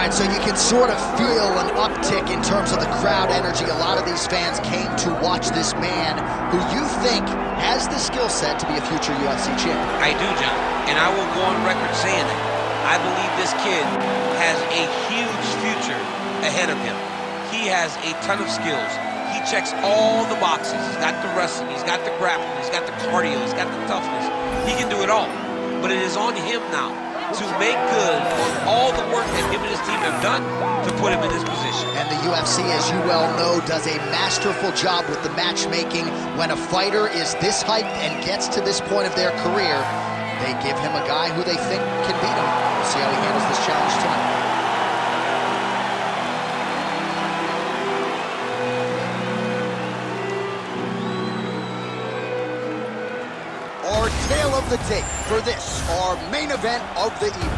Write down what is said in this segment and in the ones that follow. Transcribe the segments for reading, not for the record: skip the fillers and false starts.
And so you can sort of feel an uptick in terms of the crowd energy. A lot of these fans came to watch this man who you think has the skill set to be a future UFC champion. I do, John, and I will go on record saying that. I believe this kid has a huge future ahead of him. He has a ton of skills. He checks all the boxes. He's got the wrestling, he's got the grappling, he's got the cardio, he's got the toughness. He can do it all. But it is on him now to make good on all the work that him and his team have done to put him in this position. And the UFC, as you well know, does a masterful job with the matchmaking. When a fighter is this hyped and gets to this point of their career, they give him a guy who they think can beat him. We'll see how he handles this challenge tonight. Our tale of the tape for this, our main event of the evening.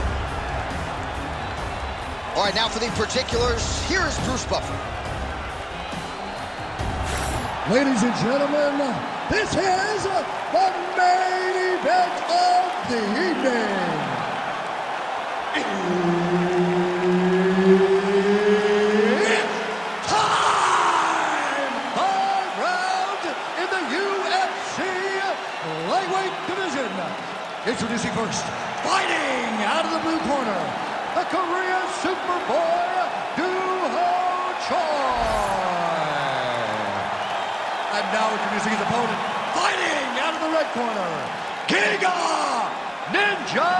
All right, now for the particulars, here is Bruce Buffer. Ladies and gentlemen, this is the main event of the evening. It's time! 5 rounds in the UFC lightweight division. Introducing first, fighting out of the blue corner, the Korean Superboy, Duho Choi. And now introducing his opponent, fighting out of the red corner, Giga Ninja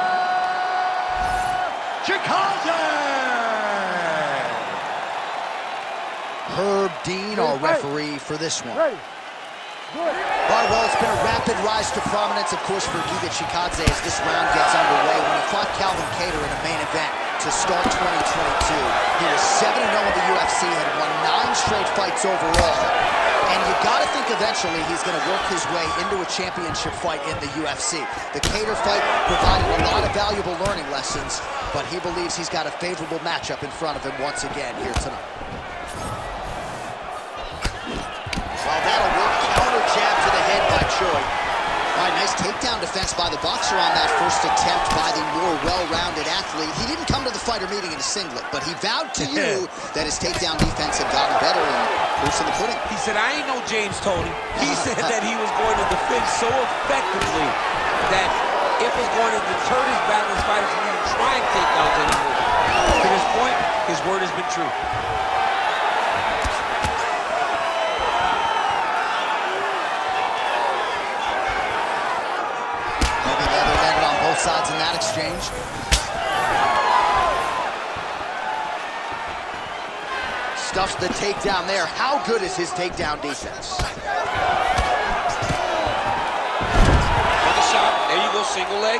Chikaze. Herb Dean, our referee for this one. Ready. All right, well, it's been a rapid rise to prominence, of course, for Giga Chikadze as this round gets underway. When he fought Calvin Kattar in a main event to start 2022, he was 7-0 in the UFC, had won 9 straight fights overall. And you got to think eventually he's going to work his way into a championship fight in the UFC. The Kattar fight provided a lot of valuable learning lessons, but he believes he's got a favorable matchup in front of him once again here tonight. Well, that'll work. Counter jab to the head by Choi. All right, nice takedown defense by the boxer on that first attempt by the more well-rounded athlete. He didn't come to the fighter meeting in a singlet, but he vowed to you that his takedown defense had gotten better, and proof's in the pudding. He said, I ain't no James Toney. He said that he was going to defend so effectively that it was going to deter his balanced fighters from even trying takedowns anymore. To this point, his word has been true. Sides in that exchange. Stuffs the takedown there. How good is his takedown defense? Another shot. There you go, single leg.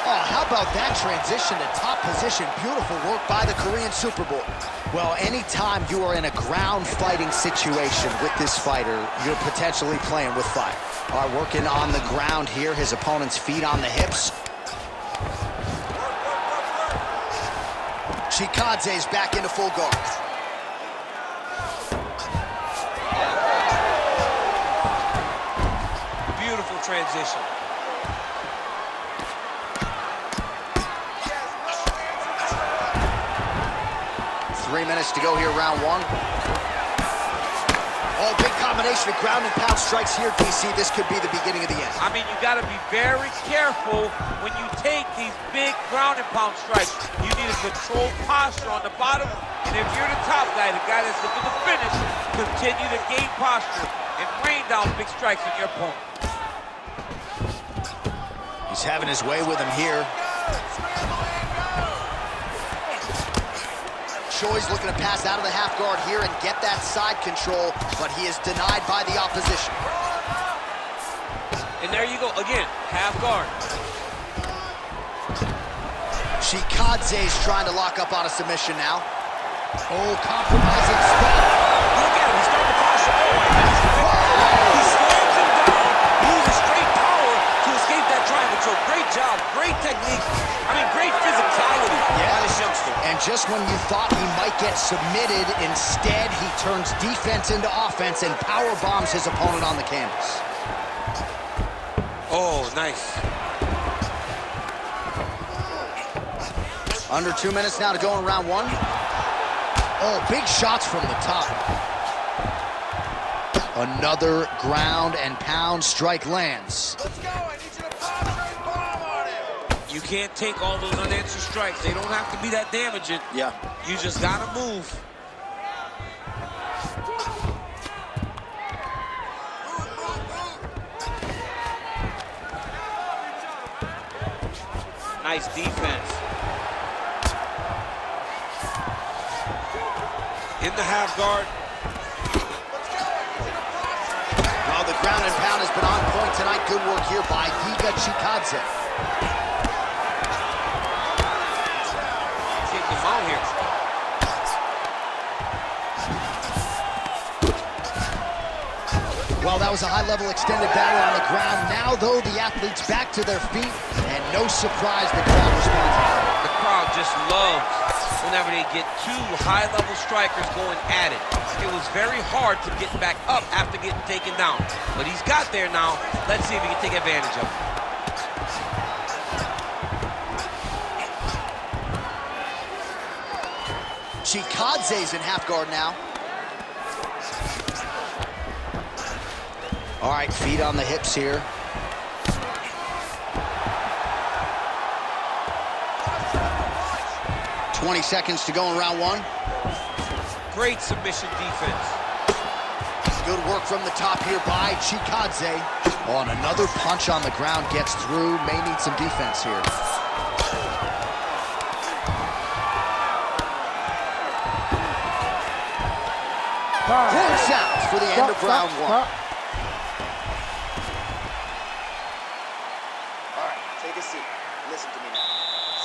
Oh, how about that transition to top position? Beautiful work by the Korean Superboy. Well, anytime you are in a ground fighting situation with this fighter, you're potentially playing with fire. All right, working on the ground here, his opponent's feet on the hips. Chikadze's back into full guard. Beautiful transition. Three minutes to go here, round one. Oh, big combination of ground and pound strikes here, DC. This could be the beginning of the end. I mean, you got to be very careful when you take these big ground and pound strikes. You need a controlled posture on the bottom, and if you're the top guy, the guy that's looking to finish, continue to gain posture and rain down big strikes on your opponent. He's having his way with him here. Choi's looking to pass out of the half guard here and get that side control, but he is denied by the opposition. And there you go, again, half guard. Chikadze's trying to lock up on a submission now. Oh, compromising spot. Look at him, he's starting to posture. He slams him down, he uses straight power to escape that triangle choke. Great job, great technique. I mean, great physicality by this youngster. And just when you thought he might get submitted, instead he turns defense into offense and power bombs his opponent on the canvas. Oh, nice. Under 2 minutes now to go in round one. Oh, big shots from the top. Another ground and pound strike lands. Let's go. I need you to bomb on him. You can't take all those unanswered strikes. They don't have to be that damaging. Yeah. You just gotta move. Nice defense. In the half guard. Well, the ground and pound has been on point tonight. Good work here by Giga Chikadze. Taking him out here. Well, that was a high-level extended battle on the ground. Now, though, the athletes back to their feet, and no surprise the crowd responds. The crowd just loves whenever they get two high-level strikers going at it. It was very hard to get back up after getting taken down. But he's got there now. Let's see if he can take advantage of it. Chikadze's in half guard now. All right, feet on the hips here. "20 seconds to go in round one. Great submission defense. Good work from the top here by Chikadze. Oh, and another punch on the ground gets through. May need some defense here. Close out for the end of round one. All right, take a seat. Listen to me now.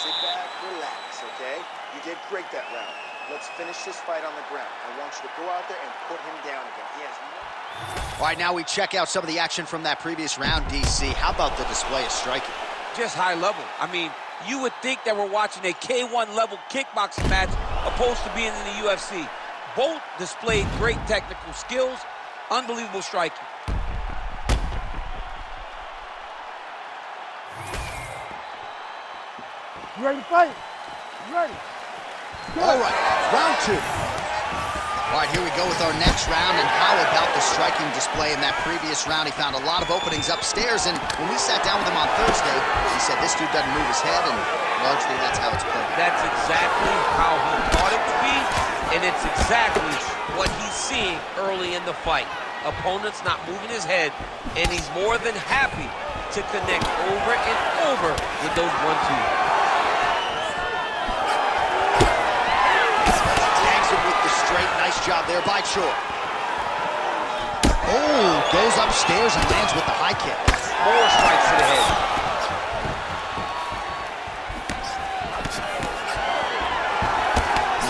Sit back, relax, okay? You did great that round. Let's finish this fight on the ground. I want you to go out there and put him down again. He has no... All right, now we check out some of the action from that previous round, DC. How about the display of striking? Just high level. I mean, you would think that we're watching a K1 level kickboxing match opposed to being in the UFC. Both displayed great technical skills, unbelievable striking. You ready to fight? You ready? All right, round two. All right, here we go with our next round, and how about the striking display in that previous round? He found a lot of openings upstairs, and when we sat down with him on Thursday, he said this dude doesn't move his head, and largely that's how it's played. That's exactly how he thought it to be, and it's exactly what he's seeing early in the fight. Opponent's not moving his head, and he's more than happy to connect over and over with those 1-2s. Nice job there by Choi. Oh, goes upstairs and lands with the high kick. More strikes to the head.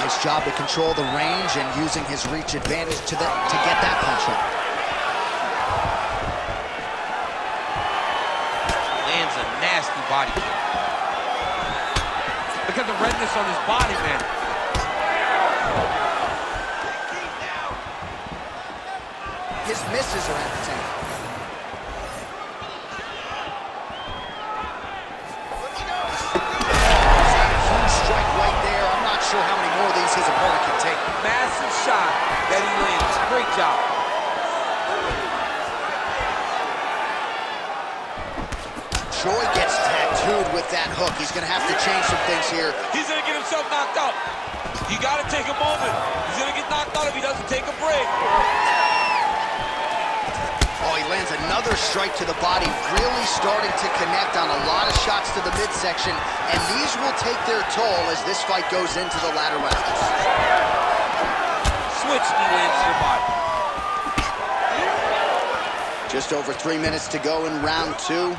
Nice job to control the range and using his reach advantage to get that punch on. Lands a nasty body kick. Look at the redness on his body, man. His misses are entertaining. Huge strike right there. I'm not sure how many more of these his opponent can take. Massive shot that he lands. Great job. Choi gets tattooed with that hook. He's going to have to change some things here. He's going to get himself knocked out. You got to take a moment. He's going to get knocked out if he doesn't take a break. Oh, he lands another strike to the body, really starting to connect on a lot of shots to the midsection, and these will take their toll as this fight goes into the latter rounds. Switch knee lands to the body. Just over 3 minutes to go in round two.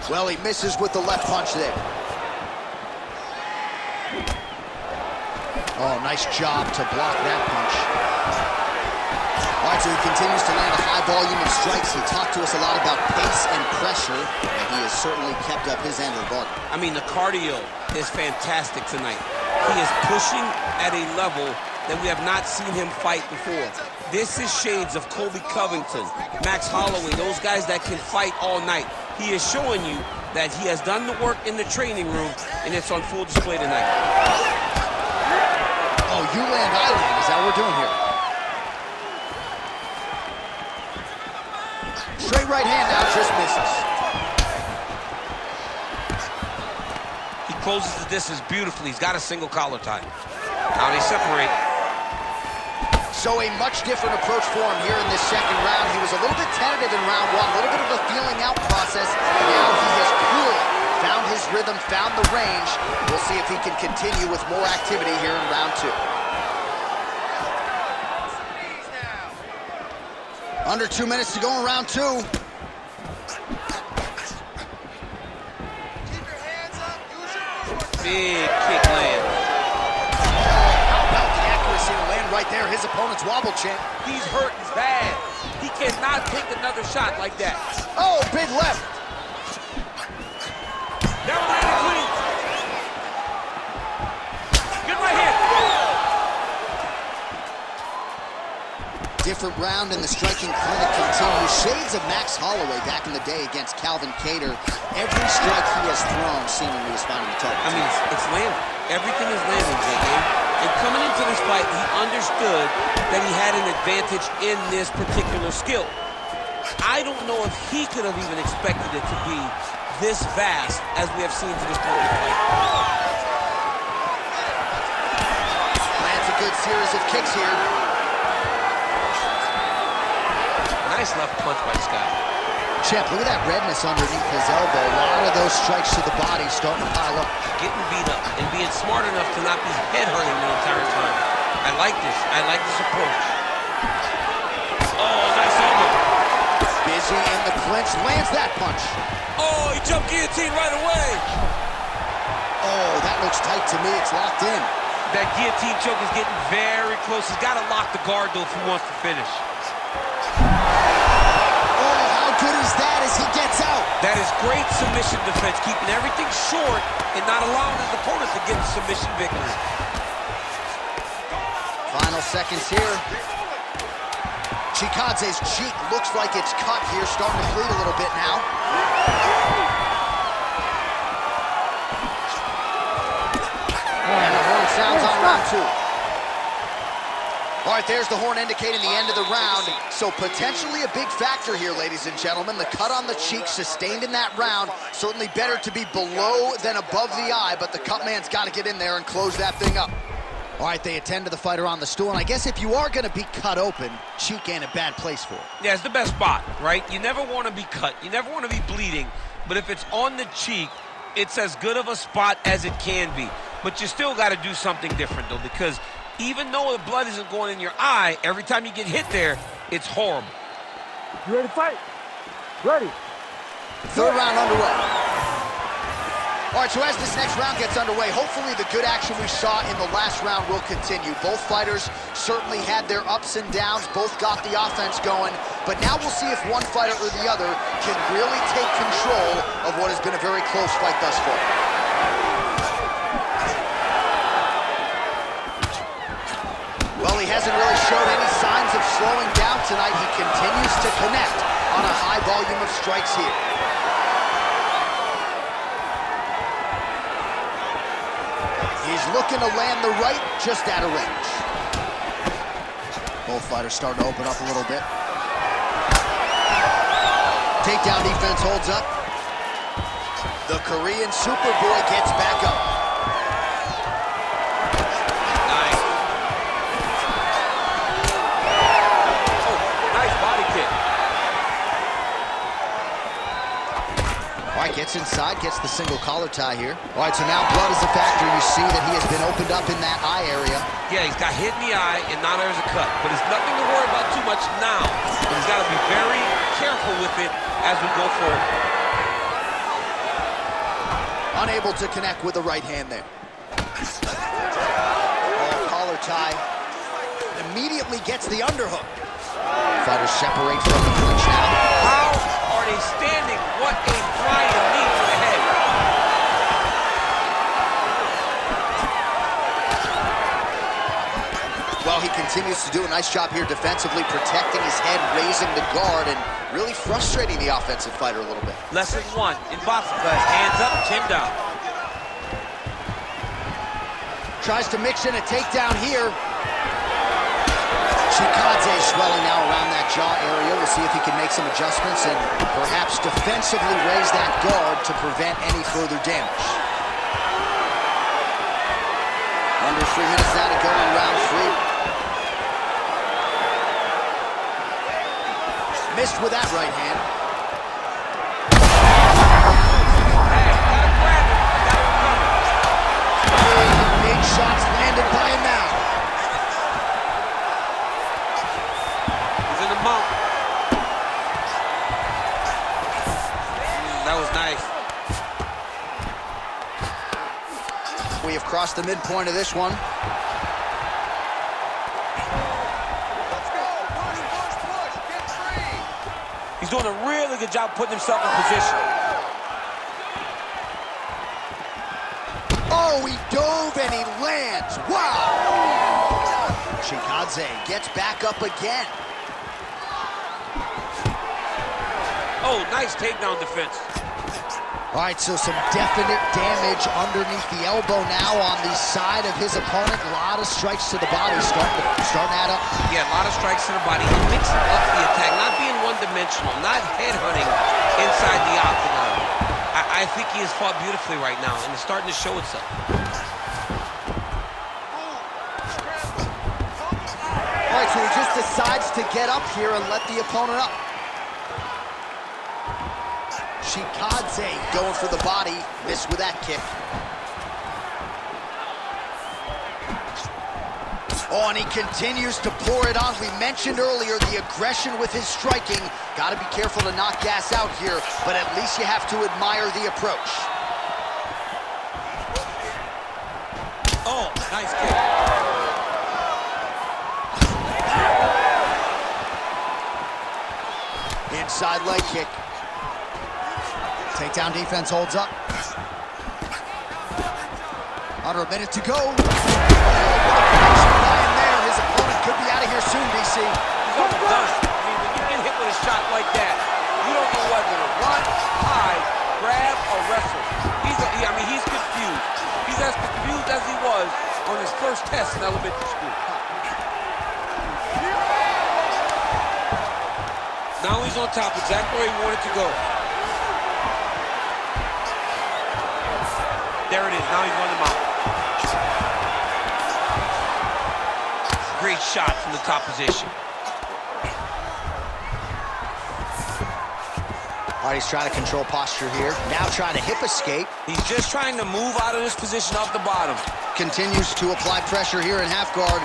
Well, he misses with the left punch there. Oh, nice job to block that punch. All right, so he continues to land a high volume of strikes. He talked to us a lot about pace and pressure, and he has certainly kept up his end of the bargain. I mean, the cardio is fantastic tonight. He is pushing at a level that we have not seen him fight before. This is shades of Colby Covington, Max Holloway, those guys that can fight all night. He is showing you that he has done the work in the training room, and it's on full display tonight. Oh, you land, I land. Is that what we're doing here? Straight right hand now, just misses. He closes the distance beautifully. He's got a single collar tie. Now they separate. So a much different approach for him here in this second round. He was a little bit tentative in round one, a little bit of a feeling out process. Now he has clearly found his rhythm, found the range. We'll see if he can continue with more activity here in round two. Under 2 minutes to go in round two. Big kick land. How about the accuracy to land right there? His opponent's wobble, champ. He's hurt bad. He cannot take another shot like that. Oh, big left. Never landed clean. Good right hand. Different round in the striking clinic continues. Shades of Max Holloway back in the day against Calvin Kattar. Every strike he has thrown seemingly is finding the target. I mean, it's landing. Everything is landing, JJ. And coming into this fight, he understood that he had an advantage in this particular skill. I don't know if he could have even expected it to be this vast as we have seen to this point in the fight. Lands a good series of kicks here. Nice left punch by this guy. Champ, look at that redness underneath his elbow. A lot of those strikes to the body starting to pile up. Getting beat up and being smart enough to not be head hurting the entire time. I like this. I like this approach. Oh, nice elbow. Busy in the clinch, lands that punch. Oh, he jumped guillotine right away. Oh, that looks tight to me. It's locked in. That guillotine choke is getting very close. He's got to lock the guard, though, if he wants to finish. Good as that as he gets out. That is great submission defense, keeping everything short and not allowing his opponent to get the submission victory. Final seconds here. Chikadze's cheek looks like it's cut here, starting to bleed a little bit now. And the horn sounds on round two. All right, there's the horn indicating the end of the round. So potentially a big factor here, ladies and gentlemen. The cut on the cheek sustained in that round. Certainly better to be below than above the eye, but the cut man's got to get in there and close that thing up. All right, they attend to the fighter on the stool, and I guess if you are going to be cut open, cheek ain't a bad place for it. Yeah, it's the best spot, right? You never want to be cut. You never want to be bleeding. But if it's on the cheek, it's as good of a spot as it can be. But you still got to do something different, though, because even though the blood isn't going in your eye, every time you get hit there, it's horrible. You ready to fight? Ready. Third round underway. All right, so as this next round gets underway, hopefully the good action we saw in the last round will continue. Both fighters certainly had their ups and downs, both got the offense going, but now we'll see if one fighter or the other can really take control of what has been a very close fight thus far. Well, he hasn't really showed any signs of slowing down tonight. He continues to connect on a high volume of strikes here. He's looking to land the right, just out of range. Both fighters starting to open up a little bit. Takedown defense holds up. The Korean Superboy gets back up. Nice. Oh, nice body kick. All right, gets inside, gets the single collar tie here. All right, so now blood is a factor. You see that he has been opened up in that eye area. Yeah, he's got hit in the eye, and now there's a cut. But it's nothing to worry about too much now. But he's got to be very careful with it as we go forward. Unable to connect with the right hand there. Oh, collar tie. Immediately gets the underhook. Fighters separate from the clinch now. How are they standing? What a flying knee to the head. continues to do a nice job here defensively, protecting his head, raising the guard, and really frustrating the offensive fighter a little bit. Lesson one in boxing class, hands up, chin down. Tries to mix in a takedown here. Chikadze swelling now around that jaw area. We'll see if he can make some adjustments and perhaps defensively raise that guard to prevent any further damage. Under 3 minutes now to go in round 3. Missed with that right hand. Big shots landed by him now. He's in the mount. That was nice. We have crossed the midpoint of this one. He's doing a really good job putting himself in position. Oh, he dove and he lands. Wow! Chikadze gets back up again. Oh, nice takedown defense. All right, so some definite damage underneath the elbow now on the side of his opponent. A lot of strikes to the body, starting to add up. Yeah, a lot of strikes to the body. He mixing up the attack, not being one-dimensional, not headhunting inside the octagon. I think he has fought beautifully right now, and it's starting to show itself. All right, so he just decides to get up here and let the opponent up. Chikadze going for the body, missed with that kick. Oh, and he continues to pour it on. We mentioned earlier the aggression with his striking. Got to be careful to not gas out here, but at least you have to admire the approach. Oh, nice kick. Inside leg kick. Takedown defense holds up. Under a minute to go. Oh, there. His opponent could be out of here soon, DC. He's almost done. I mean, when you get hit with a shot like that, you don't know whether to run, hide, grab, or wrestle. He's confused. He's as confused as he was on his first test in elementary school. Now he's on top, exactly where he wanted to go. There it is, now he's on the mount. Great shot from the top position. All right, he's trying to control posture here. Now trying to hip escape. He's just trying to move out of this position off the bottom. Continues to apply pressure here in half guard.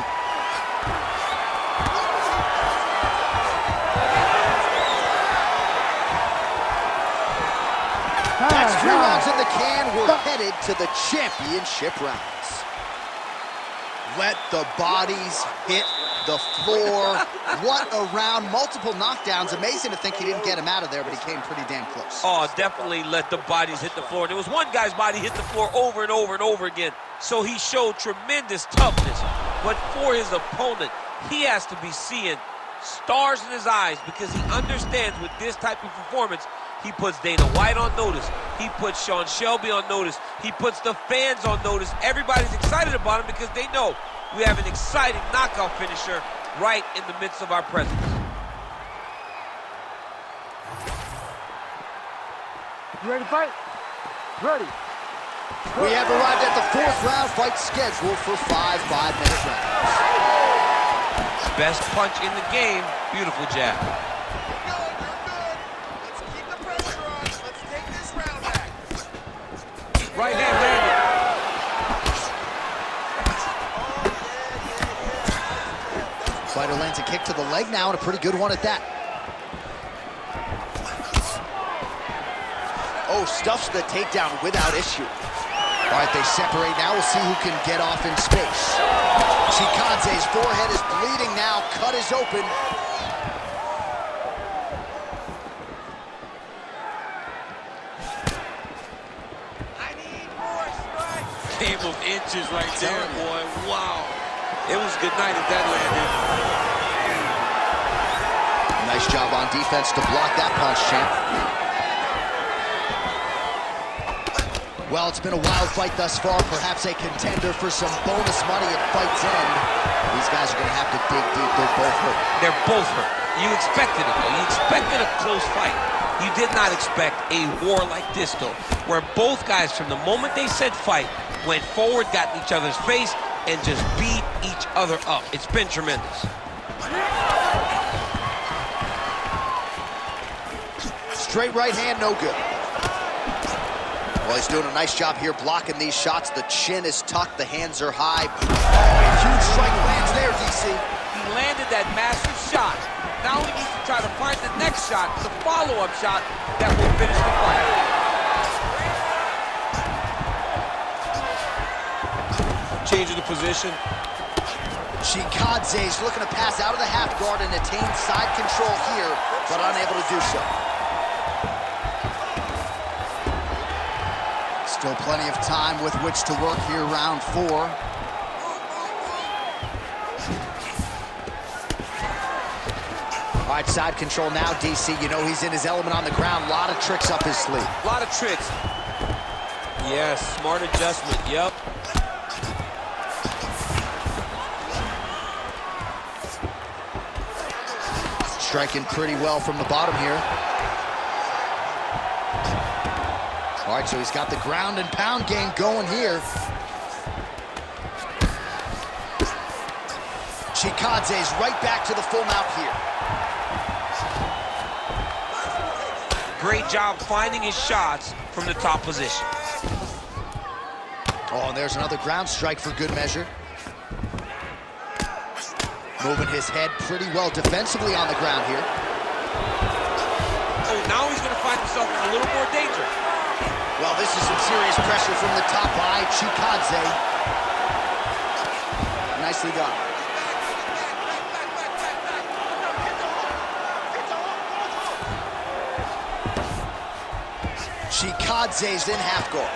That's 3 rounds in the can. We're headed to the championship rounds. Let the bodies hit the floor. What a round. Multiple knockdowns. Amazing to think he didn't get him out of there, but he came pretty damn close. Oh, definitely let the bodies hit the floor. There was one guy's body hit the floor over and over and over again. So he showed tremendous toughness. But for his opponent, he has to be seeing stars in his eyes because he understands with this type of performance, he puts Dana White on notice. He puts Sean Shelby on notice. He puts the fans on notice. Everybody's excited about him because they know we have an exciting knockout finisher right in the midst of our presence. You ready to fight? Ready. We have arrived at the 4th round, fight scheduled for 5 5-minute rounds. Best punch in the game. Beautiful jab. Right hand landed. Fighter lands a kick to the leg now, and a pretty good one at that. Oh, stuffs the takedown without issue. All right, they separate now. We'll see who can get off in space. Chikadze's forehead is bleeding now. Cut is open. Game of inches right there, boy. Wow. It was a good night if that landed. Nice job on defense to block that punch, champ. Well, it's been a wild fight thus far, perhaps a contender for some bonus money at fight's end. These guys are going to have to dig deep. They're both hurt. They're both hurt. You expected it, though. You expected a close fight. You did not expect a war like this, though, where both guys, from the moment they said fight, went forward, got in each other's face, and just beat each other up. It's been tremendous. Straight right hand, no good. Well, he's doing a nice job here blocking these shots. The chin is tucked, the hands are high. Oh, a huge strike lands there, DC. He landed that massive shot. Now he needs to try to find the next shot, the follow-up shot that will finish the fight. Changing the position. Chikadze's looking to pass out of the half guard and attain side control here, but unable to do so. Still plenty of time with which to work here, round 4. All right, side control now, DC. You know he's in his element on the ground. A lot of tricks up his sleeve. A lot of tricks. Yes, smart adjustment, yep. Striking pretty well from the bottom here. All right, so he's got the ground and pound game going here. Chikadze's right back to the full mount here. Great job finding his shots from the top position. Oh, and there's another ground strike for good measure. Moving his head pretty well defensively on the ground here. Oh, now he's going to find himself in a little more danger. Well, this is some serious pressure from the top by Chikadze. Nicely done. Chikadze's in half guard.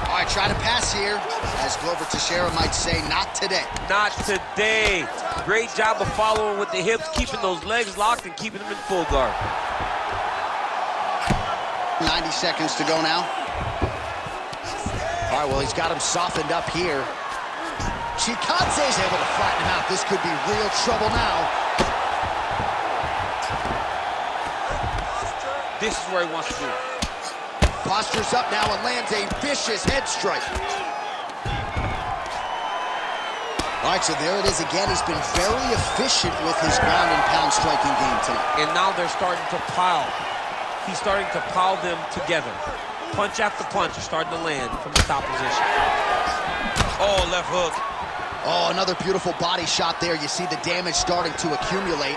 All right, trying to pass here. As Glover Teixeira might say, not today. Not today. Great job of following with the hips, keeping those legs locked and keeping them in full guard. 90 seconds to go now. All right, well, he's got him softened up here. Chikadze's able to flatten him out. This could be real trouble now. This is where he wants to be. Postures up now and lands a vicious head strike. All right, so there it is again. He's been very efficient with his ground and pound striking game tonight. And now they're starting to pile. He's starting to pile them together. Punch after punch is starting to land from the top position. Oh, left hook. Oh, another beautiful body shot there. You see the damage starting to accumulate.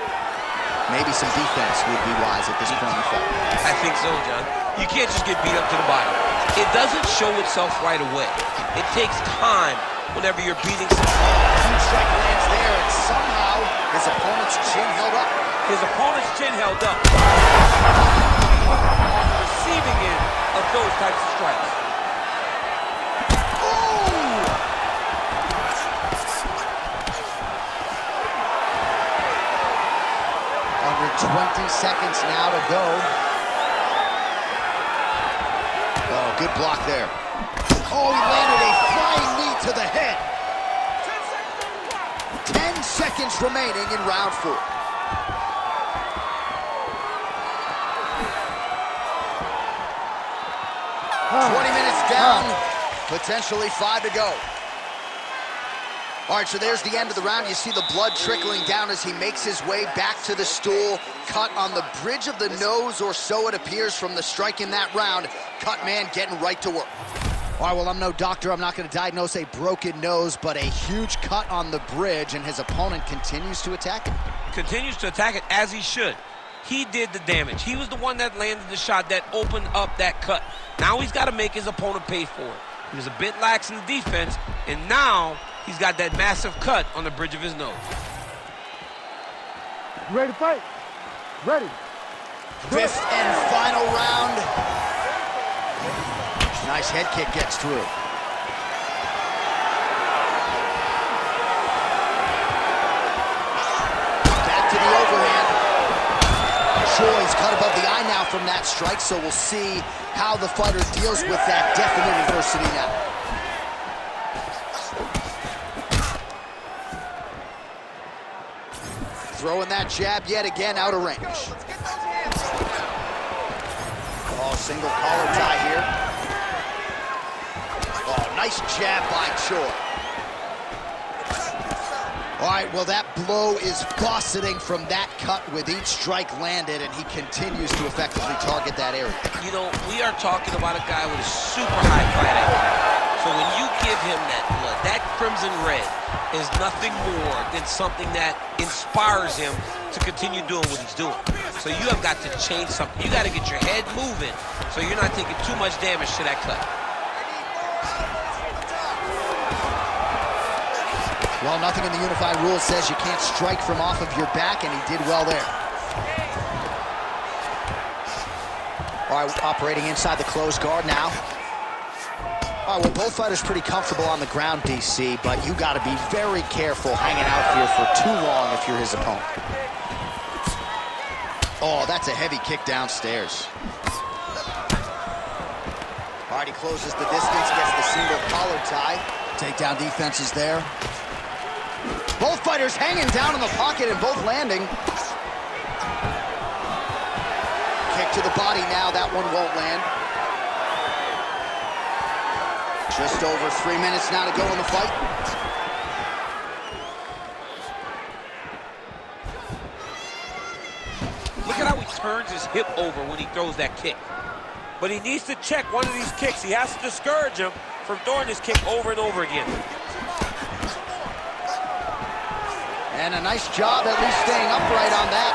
Maybe some defense would be wise at this point in the fight. I think so, John. You can't just get beat up to the body. It doesn't show itself right away. It takes time whenever you're beating someone. Huge strike lands there, and somehow his opponent's chin held up. His opponent's chin held up. On the receiving end of those types of strikes. Ooh! Under 20 seconds now to go. Oh, good block there. Oh, he landed a flying knee to the head. 10 seconds remaining in round 4. Oh. 20 minutes down, potentially 5 to go. All right, so there's the end of the round. You see the blood trickling down as he makes his way back to the stool. Cut on the bridge of the nose, or so it appears from the strike in that round. Cut man getting right to work. All right, well, I'm no doctor. I'm not going to diagnose a broken nose, but a huge cut on the bridge, and his opponent continues to attack it. Continues to attack it as he should. He did the damage. He was the one that landed the shot that opened up that cut. Now he's got to make his opponent pay for it. He was a bit lax in the defense, and now he's got that massive cut on the bridge of his nose. You ready to fight? Ready. Fifth and final round. Nice head kick gets through. now from that strike, so we'll see how the fighter deals with that definite adversity now. Throwing that jab yet again out of range. Oh, single collar tie here. Oh, nice jab by Choi. All right, well, that blow is buffeting from that cut with each strike landed, and he continues to effectively target that area. You know, we are talking about a guy with a super high fight IQ. So when you give him that blood, that crimson red is nothing more than something that inspires him to continue doing what he's doing. So you have got to change something. You got to get your head moving so you're not taking too much damage to that cut. Well, nothing in the unified rules says you can't strike from off of your back, and he did well there. All right, operating inside the closed guard now. All right, well, both fighters pretty comfortable on the ground, DC, but you got to be very careful hanging out here for too long if you're his opponent. Oh, that's a heavy kick downstairs. All right, he closes the distance, gets the single collar tie. Takedown defense is there. Both fighters hanging down in the pocket and both landing. Kick to the body now, that one won't land. Just over 3 minutes now to go in the fight. Look at how he turns his hip over when he throws that kick. But he needs to check one of these kicks. He has to discourage him from throwing this kick over and over again. And a nice job at least staying upright on that.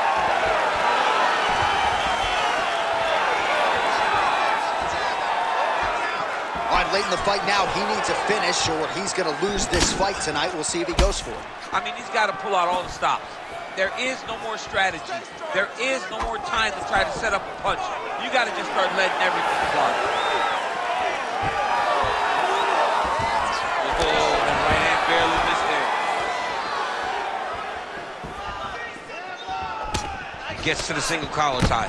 All right, late in the fight now, he needs a finish or he's going to lose this fight tonight. We'll see if he goes for it. I mean, he's got to pull out all the stops. There is no more strategy. There is no more time to try to set up a punch. You got to just start letting everything fly. Oh, that right hand barely missed there. Gets to the single collar tie.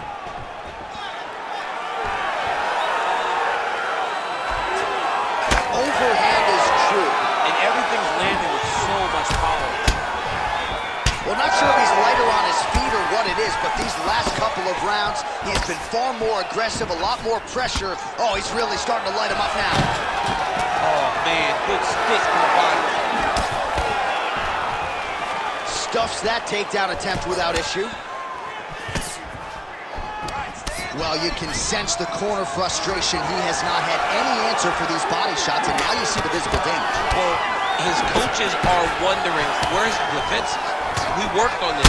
Overhand is true. And everything's landing with so much power. Well, not sure if he's lighter on his feet or what it is, but these last couple of rounds, he has been far more aggressive, a lot more pressure. Oh, he's really starting to light him up now. Oh, man, good stick to the body. Stuffs that takedown attempt without issue. Well, you can sense the corner frustration. He has not had any answer for these body shots, and now you see the visible damage. Well, his coaches are wondering, where's the defense? We worked on this.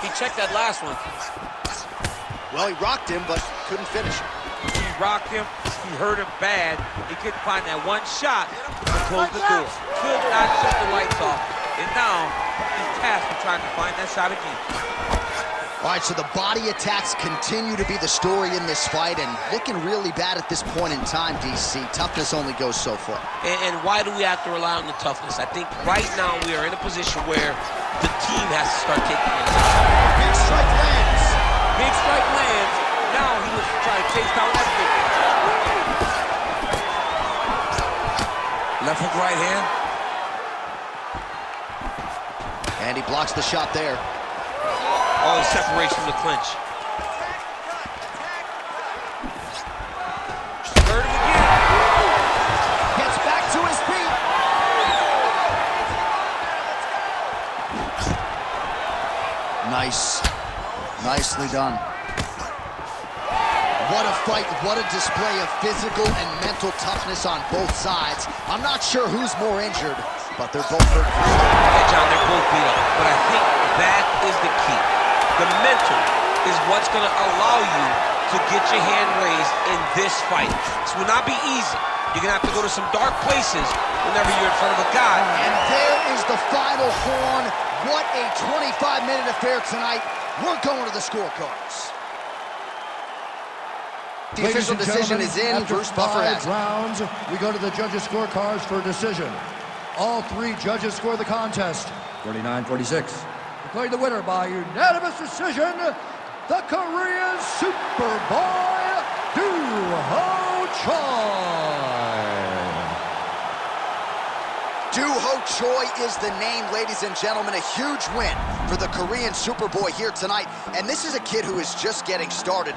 He checked that last one. Well, he rocked him, but couldn't finish him. He rocked him. He hurt him bad. He couldn't find that one shot to close the door. Could not shut the lights off. And now he's tasked with trying to find that shot again. All right, so the body attacks continue to be the story in this fight, and looking really bad at this point in time, DC. Toughness only goes so far. And why do we have to rely on the toughness? I think right now we are in a position where the team has to start taking it. Big strike lands. Big strike lands. Now he was trying to chase down that big one. Left hook, right hand. And he blocks the shot there. Oh, he separates from the clinch. Hurt him again. Gets back to his feet. Nice. Nicely done. What a fight, what a display of physical and mental toughness on both sides. I'm not sure who's more injured, but they're both hurt. Yeah, John, they're both beat up. But I think that is the key. The mental is what's going to allow you to get your hand raised in this fight. This will not be easy. You're going to have to go to some dark places whenever you're in front of a guy. And there is the final horn. What a 25-minute affair tonight. We're going to the scorecards. The official decision is in. After Bruce Buffer has 5 rounds, we go to the judges' scorecards for decision. All three judges score the contest 49-46. Declaring the winner by unanimous decision, the Korean Superboy, Doo-Ho Choi. Doo-Ho Choi is the name, ladies and gentlemen. A huge win for the Korean Superboy here tonight. And this is a kid who is just getting started.